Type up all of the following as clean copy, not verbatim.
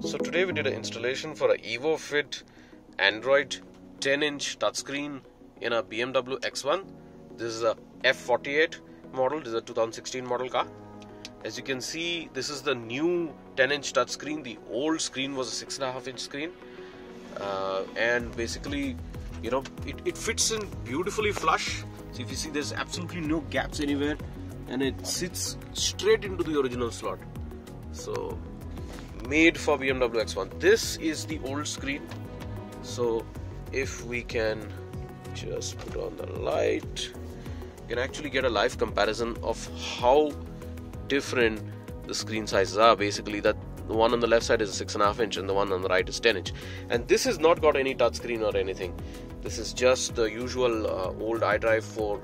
So today we did an installation for a EVO FIT Android 10-inch touchscreen in a BMW X1. This is a F48 model. This is a 2016 model car. As you can see, this is the new 10-inch touchscreen. The old screen was a 6.5-inch screen, and basically, you know, it fits in beautifully flush. So if you see, there's absolutely no gaps anywhere, and it sits straight into the original slot. So made for BMW X1. This is the old screen. So if we can just put on the light, you can actually get a live comparison of how different the screen sizes are. Basically, that the one on the left side is a 6.5-inch and the one on the right is 10-inch, and this has not got any touchscreen or anything. This is just the usual old iDrive 4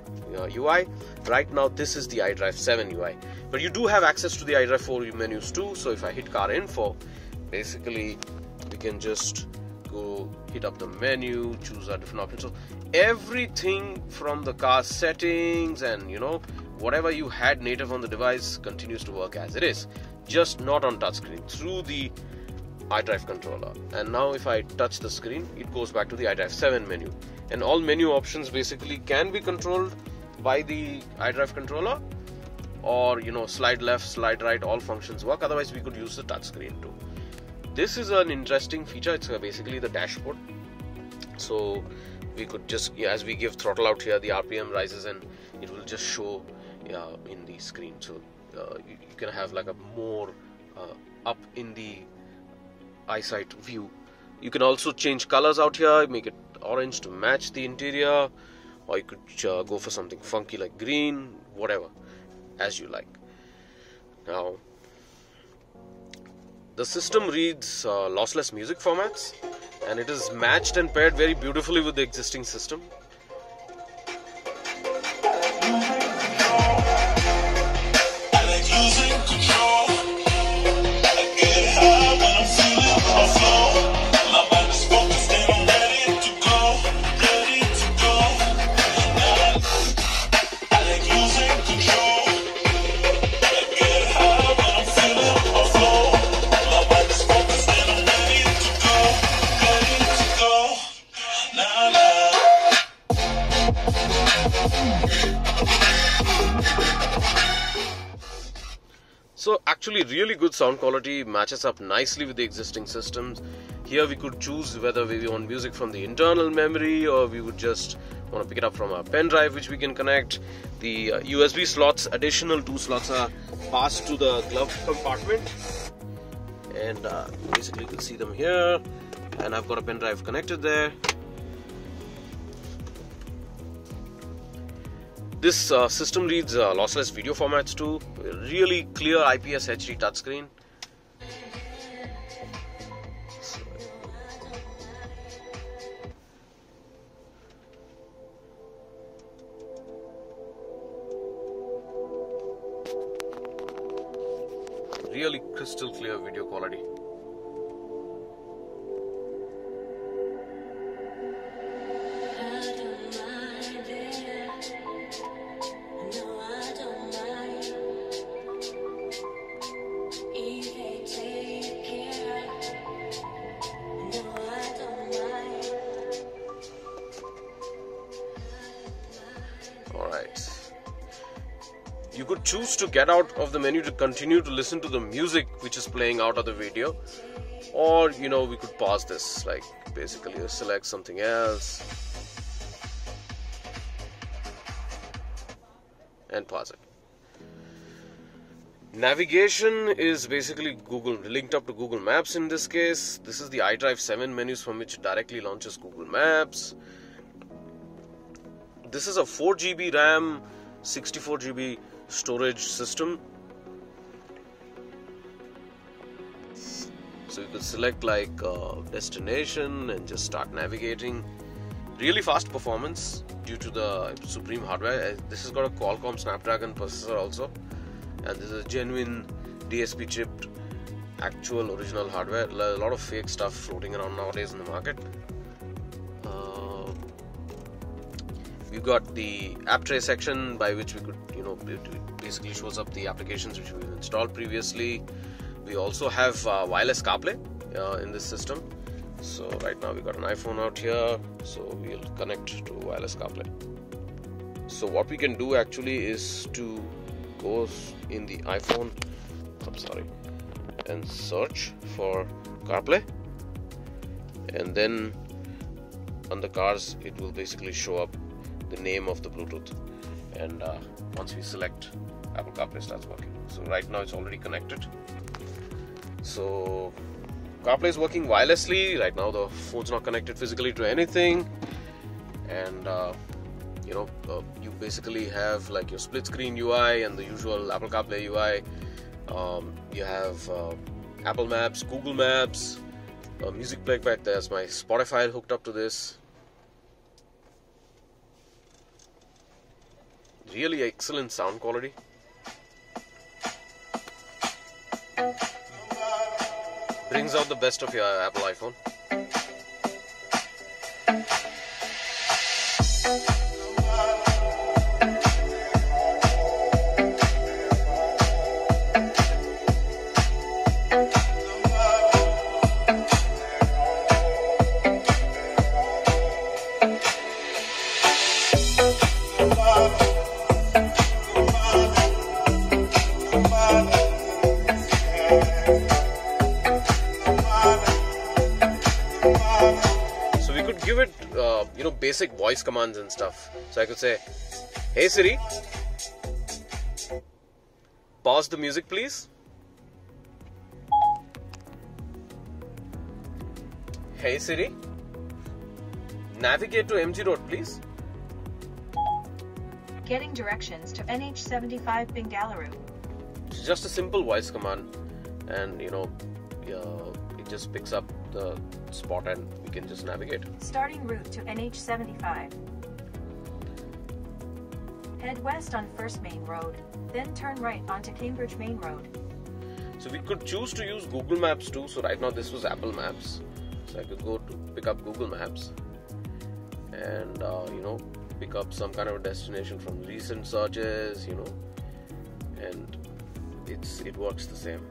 UI. Right now this is the iDrive 7 UI, but you do have access to the iDrive 4 menus too. So if I hit car info, basically we can just go hit up the menu, choose our different options. So everything from the car settings and, you know, whatever you had native on the device continues to work as it is, just not on touchscreen, through the iDrive controller. And now if I touch the screen, it goes back to the iDrive 7 menu, and all menu options basically can be controlled by the iDrive controller, or, you know, slide left, slide right, all functions work. Otherwise we could use the touchscreen too. This is an interesting feature. It's basically the dashboard. So we could just, as we give throttle out here, the RPM rises and it will just show in the screen. So you can have like a more up in the eyesight view. You can also change colors out here, make it orange to match the interior, or you could go for something funky like green, whatever, as you like. Now the system reads lossless music formats, and it is matched and paired very beautifully with the existing system. So actually really good sound quality, matches up nicely with the existing systems. Here we could choose whether we want music from the internal memory, or we would just want to pick it up from a pen drive which we can connect. The USB slots, additional 2 slots, are passed to the glove compartment, and basically you can see them here, and I've got a pen drive connected there. This system reads lossless video formats too. Really clear IPS HD touchscreen. Really crystal clear video quality. You could choose to get out of the menu to continue to listen to the music which is playing out of the video, or, you know, we could pause this, like basically select something else and pause it. Navigation is basically linked up to Google Maps in this case. This is the iDrive 7 menus from which it directly launches Google Maps. This is a 4 GB RAM, 64 GB storage system. So you could select like destination and just start navigating. Really fast performance due to the supreme hardware. This has got a Qualcomm Snapdragon processor also, and this is a genuine DSP chipped actual original hardware. A lot of fake stuff floating around nowadays in the market. We've got the app tray section by which we could, you know, it basically shows up the applications which we've installed previously. We also have wireless Carplay, in this system. So right now we got an iPhone out here, so we'll connect to wireless CarPlay. So what we can do actually is to go in the iPhone, and search for CarPlay, and then on the cars it will basically show up the name of the Bluetooth, and once we select, Apple CarPlay starts working. So right now it's already connected. So CarPlay is working wirelessly. Right now the phone's not connected physically to anything, and you basically have like your split screen UI and the usual Apple CarPlay UI. You have Apple Maps, Google Maps, music playback. There's my Spotify hooked up to this. Really excellent sound quality. Brings out the best of your Apple iPhone. Give it basic voice commands and stuff. So I could say, hey Siri, pause the music please. Hey Siri, navigate to MG Road please. Getting directions to NH75 Bengaluru. It's just a simple voice command, and it just picks up the spot and we can just navigate. Starting route to NH75. Head west on First Main Road, then turn right onto Cambridge Main Road. So we could choose to use Google Maps too. So right now this was Apple Maps. So I could go to pick up Google Maps and pick up some kind of a destination from recent searches, and it works the same.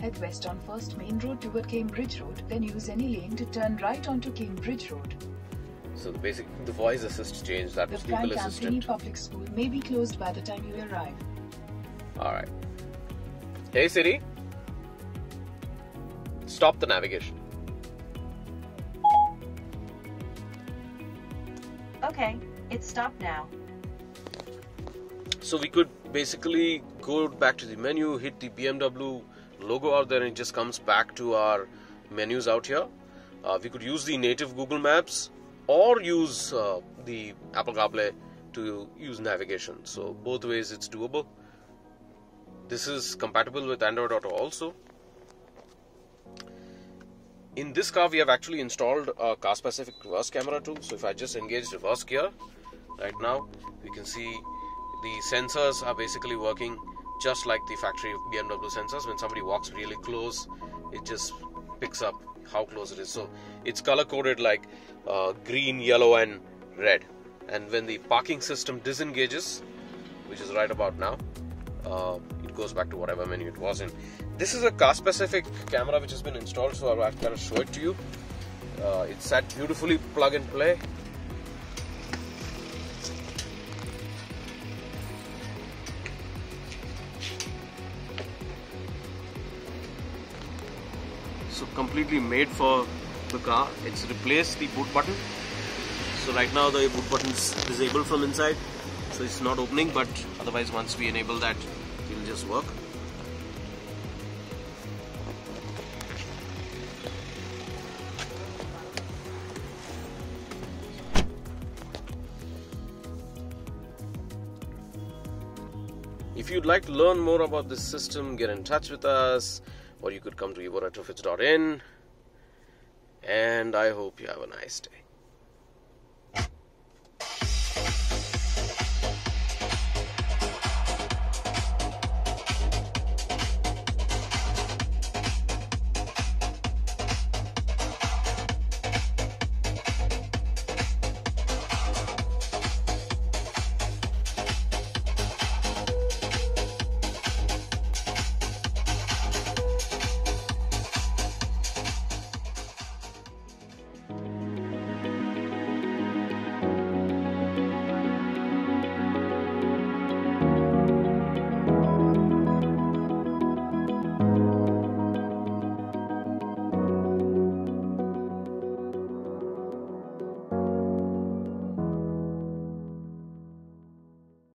Head west on First Main Road toward Cambridge Road, then use any lane to turn right onto Cambridge Road. So the voice assist changed. That was Google Assistant. The Public School may be closed by the time you arrive. Alright. Hey Siri, stop the navigation. Okay, it's stopped now. So we could basically go back to the menu, hit the BMW logo out there, and it just comes back to our menus out here. We could use the native Google Maps or use the Apple CarPlay to use navigation. So both ways it's doable. This is compatible with Android Auto also. In this car we have actually installed a car specific reverse camera too. So if I just engage reverse gear right now, we can see the sensors are basically working just like the factory BMW sensors. When somebody walks really close, it just picks up how close it is. So it's color coded like green, yellow and red. And when the parking system disengages, which is right about now, it goes back to whatever menu it was in. This is a car specific camera which has been installed, so I'll kind of show it to you. It's set beautifully plug and play. So completely made for the car. It's replaced the boot button. So right now the boot button is disabled from inside, so it's not opening, but otherwise once we enable that, it will just work. If you'd like to learn more about this system, get in touch with us, or you could come to evoretrofits.in, and I hope you have a nice day.